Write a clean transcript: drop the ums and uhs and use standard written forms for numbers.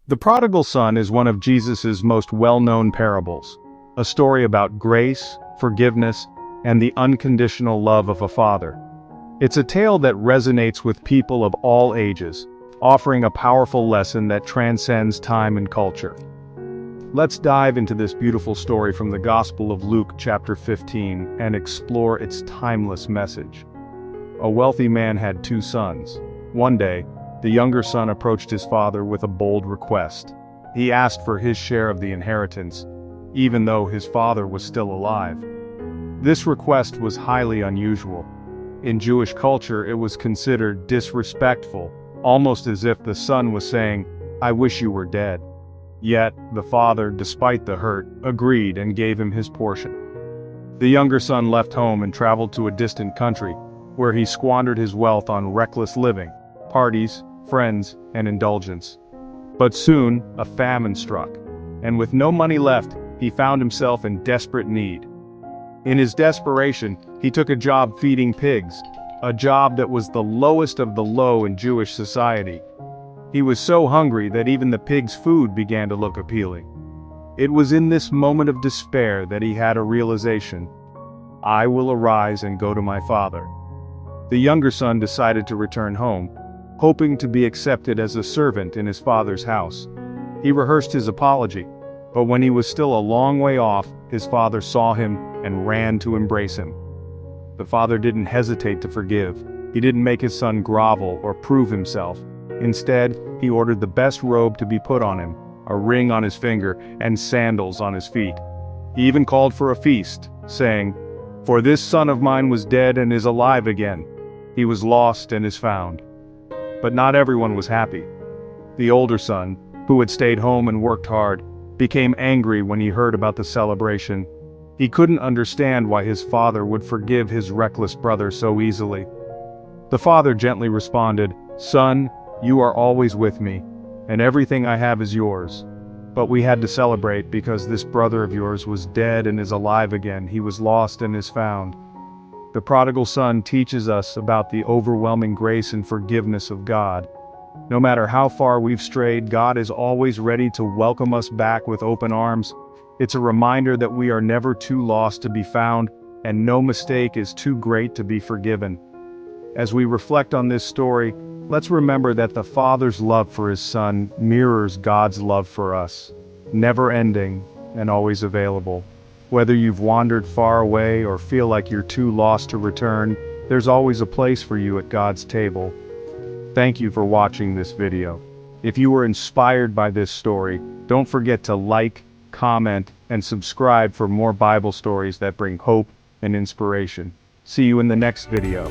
The prodigal son is one of Jesus' most well-known parables, a story about grace, forgiveness, and the unconditional love of a father. It's a tale that resonates with people of all ages, offering a powerful lesson that transcends time and culture. Let's dive into this beautiful story from the Gospel of Luke chapter 15 and explore its timeless message. A wealthy man had two sons. One day, the younger son approached his father with a bold request. He asked for his share of the inheritance, even though his father was still alive. This request was highly unusual. In Jewish culture, it was considered disrespectful, almost as if the son was saying, "I wish you were dead." Yet, the father, despite the hurt, agreed and gave him his portion. The younger son left home and traveled to a distant country, where he squandered his wealth on reckless living, parties, friends, and indulgence. But soon, a famine struck, and with no money left, he found himself in desperate need. In his desperation, he took a job feeding pigs, a job that was the lowest of the low in Jewish society. He was so hungry that even the pigs' food began to look appealing. It was in this moment of despair that he had a realization. "I will arise and go to my father." The younger son decided to return home, hoping to be accepted as a servant in his father's house. He rehearsed his apology, but when he was still a long way off, his father saw him and ran to embrace him. The father didn't hesitate to forgive. He didn't make his son grovel or prove himself. Instead, he ordered the best robe to be put on him, a ring on his finger, and sandals on his feet. He even called for a feast, saying, "For this son of mine was dead and is alive again. He was lost and is found." But not everyone was happy. The older son, who had stayed home and worked hard, became angry when he heard about the celebration. He couldn't understand why his father would forgive his reckless brother so easily. The father gently responded, "Son, you are always with me, and everything I have is yours. But we had to celebrate because this brother of yours was dead and is alive again. He was lost and is found." The prodigal son teaches us about the overwhelming grace and forgiveness of God. No matter how far we've strayed, God is always ready to welcome us back with open arms. It's a reminder that we are never too lost to be found, and no mistake is too great to be forgiven. As we reflect on this story, let's remember that the Father's love for His Son mirrors God's love for us, never ending and always available. Whether you've wandered far away or feel like you're too lost to return, there's always a place for you at God's table. Thank you for watching this video. If you were inspired by this story, don't forget to like, comment, and subscribe for more Bible stories that bring hope and inspiration. See you in the next video.